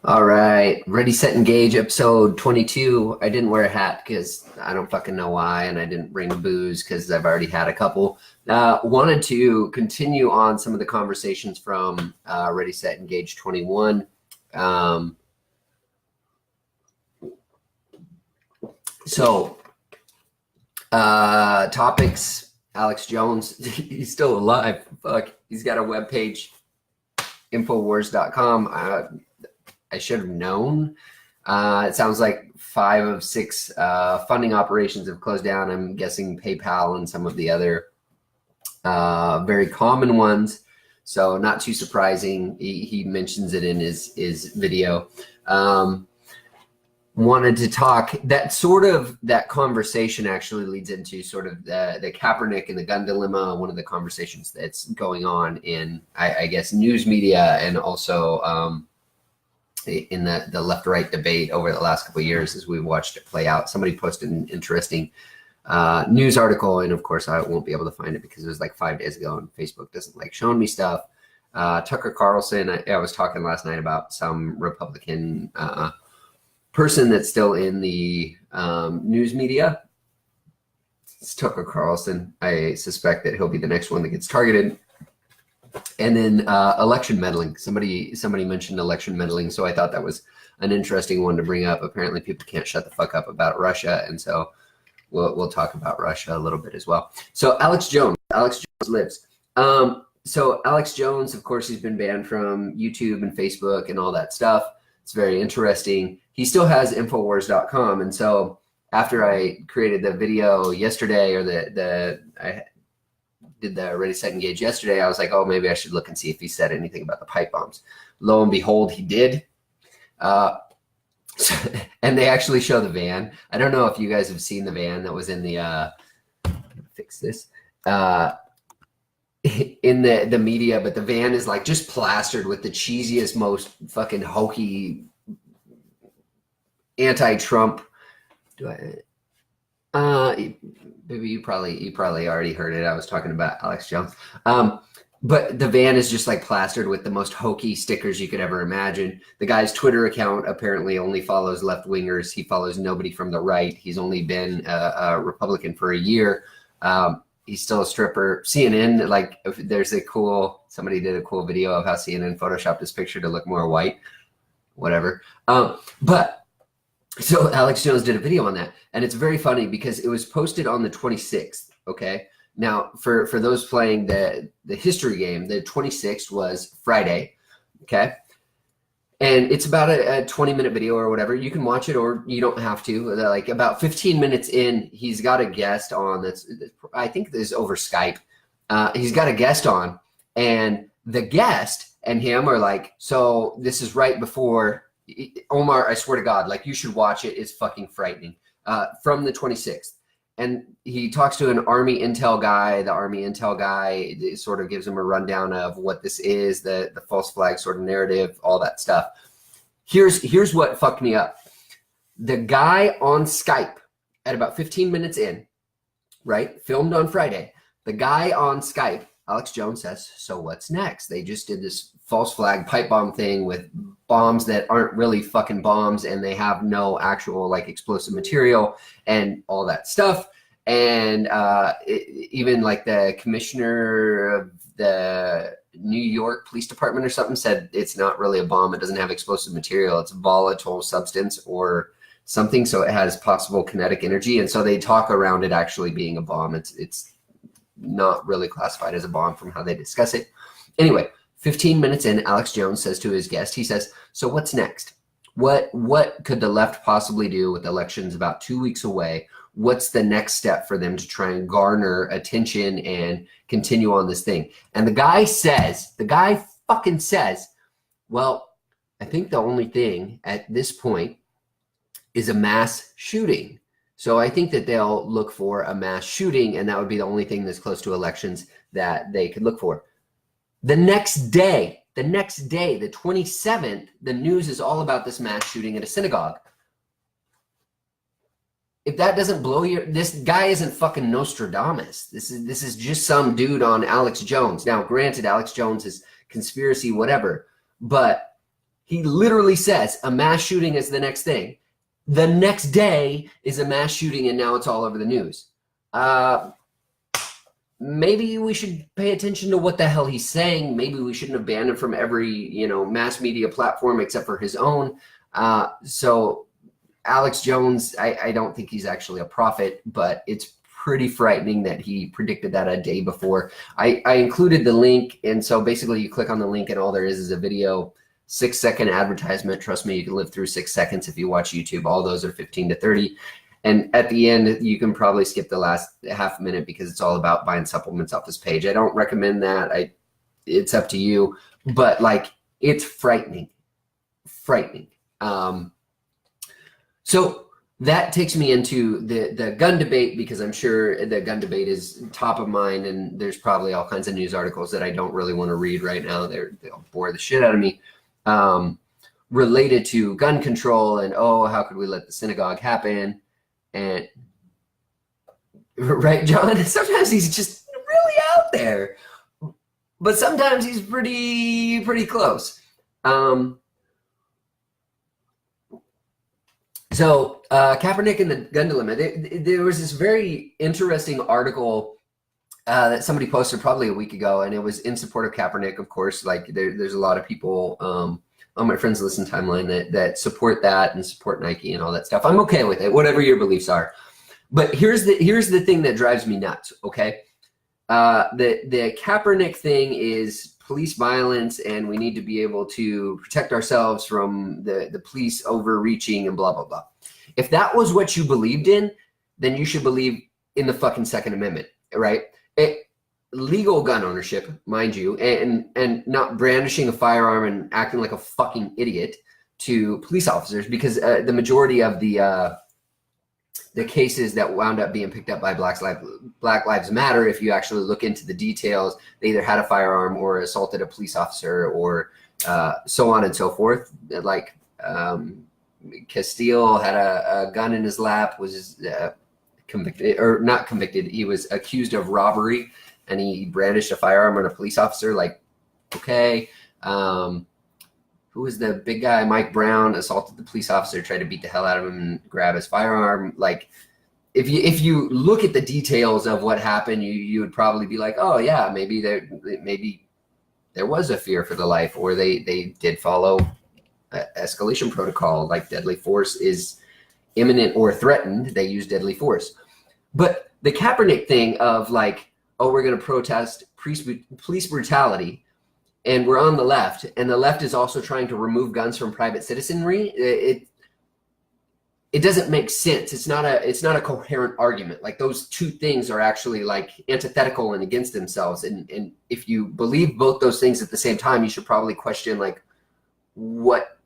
All right, Ready, Set, Engage, episode 22. I didn't wear a hat because I don't fucking know why, and I didn't bring booze because I've already had a couple. Wanted to continue on some of the conversations from Ready, Set, Engage 21. Topics, Alex Jones, he's still alive. Fuck, he's got a webpage, Infowars.com. I should have known. It sounds like 5 of 6 funding operations have closed down. I'm guessing PayPal and some of the other very common ones. So not too surprising. He mentions it in his video. Wanted to talk that conversation actually leads into sort of the Kaepernick and the gun dilemma. One of the conversations that's going on in, I guess, news media and also in the left-right debate over the last couple of years as we watched it play out. Somebody posted an interesting news article, and of course I won't be able to find it because it was like 5 days ago and Facebook doesn't like showing me stuff. Tucker Carlson, I was talking last night about some Republican person that's still in the news media. It's Tucker Carlson. I suspect that he'll be the next one that gets targeted. And then election meddling. Somebody mentioned election meddling, so I thought that was an interesting one to bring up. Apparently, people can't shut the fuck up about Russia, and so we'll talk about Russia a little bit as well. So Alex Jones lives. So Alex Jones, of course, he's been banned from YouTube and Facebook and all that stuff. It's very interesting. He still has Infowars.com, and so after I created the video yesterday, or I did the Ready, Set, Engage yesterday, I was like, oh, maybe I should look and see if he said anything about the pipe bombs. Lo and behold, he did. And they actually show the van. I don't know if you guys have seen the van that was in the fix this in the media, but the van is like just plastered with the cheesiest, most fucking hokey anti-Trump. Maybe you probably already heard it. I was talking about Alex Jones. But the van is just like plastered with the most hokey stickers you could ever imagine. The guy's Twitter account apparently only follows left-wingers. He follows nobody from the right. He's only been a Republican for a year. He's still a stripper. CNN, like, there's somebody did a cool video of how CNN photoshopped his picture to look more white, whatever. So Alex Jones did a video on that, and it's very funny because it was posted on the 26th, okay? Now, for those playing the history game, the 26th was Friday, okay? And it's about a 20-minute video or whatever. You can watch it or you don't have to. Like about 15 minutes in, he's got a guest on I think this is over Skype. He's got a guest on, and the guest and him are like, so this is right before Omar, I swear to God, like, you should watch it. It's fucking frightening. From the 26th. And he talks to an Army Intel guy. The Army Intel guy sort of gives him a rundown of what this is, the false flag sort of narrative, all that stuff. Here's what fucked me up. The guy on Skype at about 15 minutes in, right, filmed on Friday, the guy on Skype, Alex Jones says, so what's next? They just did this false flag pipe bomb thing with bombs that aren't really fucking bombs, and they have no actual like explosive material and all that stuff. And even like the commissioner of the New York Police Department or something said it's not really a bomb. It doesn't have explosive material. It's a volatile substance or something, so it has possible kinetic energy. And so they talk around it actually being a bomb. It's not really classified as a bomb from how they discuss it. Anyway, 15 minutes in, Alex Jones says to his guest, he says, so what's next? What could the left possibly do with elections about 2 weeks away? What's the next step for them to try and garner attention and continue on this thing? And the guy fucking says, well, I think the only thing at this point is a mass shooting. So I think that they'll look for a mass shooting, and that would be the only thing that's close to elections that they could look for. The next day, the 27th, the news is all about this mass shooting at a synagogue. If that doesn't blow this guy isn't fucking Nostradamus. This is just some dude on Alex Jones. Now, granted, Alex Jones is conspiracy, whatever, but He literally says a mass shooting is the next thing. The next day is a mass shooting, and now it's all over the news. Maybe we should pay attention to what the hell he's saying. Maybe we shouldn't have banned him from every, mass media platform except for his own. So Alex Jones, I don't think he's actually a prophet, but it's pretty frightening that he predicted that a day before. I included the link, and so basically you click on the link and all there is a video, 6-second advertisement. Trust me, you can live through 6 seconds if you watch YouTube. All those are 15 to 30. And at the end, you can probably skip the last half minute because it's all about buying supplements off this page. I don't recommend that. It's up to you, but like, it's frightening. So that takes me into the gun debate, because I'm sure the gun debate is top of mind, and there's probably all kinds of news articles that I don't really want to read right now. They'll bore the shit out of me, related to gun control and, how could we let the synagogue happen? And right, John, sometimes he's just really out there, but sometimes he's pretty close. So Kaepernick and the gun dilemma. There was this very interesting article that somebody posted probably a week ago, and it was in support of Kaepernick. Of course, like there's a lot of people on my friends listen timeline that support that and support Nike and all that stuff. I'm okay with it, whatever your beliefs are. But here's the thing that drives me nuts. Okay, the Kaepernick thing is police violence, and we need to be able to protect ourselves from the police overreaching and blah blah blah. If that was what you believed in, then you should believe in the fucking Second Amendment, right? Legal gun ownership, mind you, and not brandishing a firearm and acting like a fucking idiot to police officers, because the majority of the cases that wound up being picked up by Black Lives Matter, if you actually look into the details, they either had a firearm or assaulted a police officer or so on and so forth. Like Castile had a gun in his lap, was convicted, or not convicted, he was accused of robbery, and he brandished a firearm on a police officer. Like, okay. Who was the big guy? Mike Brown assaulted the police officer, tried to beat the hell out of him and grab his firearm. Like, if you look at the details of what happened, you would probably be like, oh yeah, maybe there was a fear for the life, or they did follow escalation protocol, like deadly force is imminent or threatened, they use deadly force. But the Kaepernick thing of like, we're going to protest police brutality, and we're on the left, and the left is also trying to remove guns from private citizenry. It doesn't make sense. It's not a coherent argument. Like, those two things are actually like antithetical and against themselves. And if you believe both those things at the same time, you should probably question like what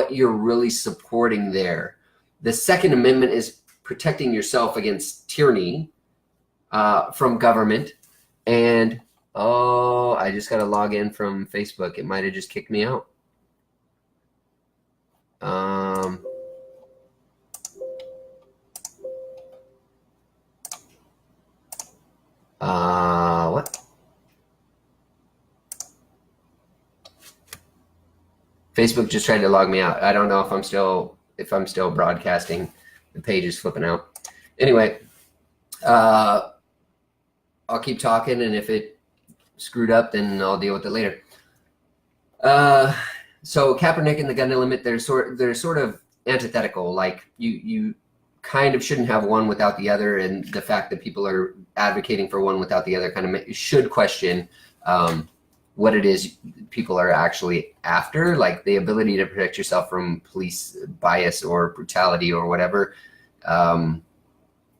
you're really supporting there. The Second Amendment is protecting yourself against tyranny from government. And I just got to log in from Facebook. It might have just kicked me out. What? Facebook just tried to log me out. I don't know if I'm still broadcasting. The page is flipping out. Anyway, I'll keep talking, and if it screwed up, then I'll deal with it later. So Kaepernick and the gun limit, they're sort of antithetical. Like, you kind of shouldn't have one without the other, and the fact that people are advocating for one without the other kind of should question what it is people are actually after. Like, the ability to protect yourself from police bias or brutality or whatever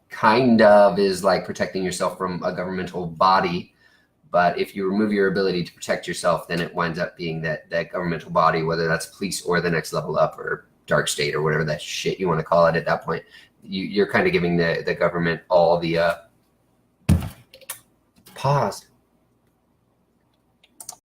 kind of is like protecting yourself from a governmental body. But if you remove your ability to protect yourself, then it winds up being that governmental body, whether that's police or the next level up or dark state or whatever that shit you want to call it at that point. You're kind of giving the government all the paused.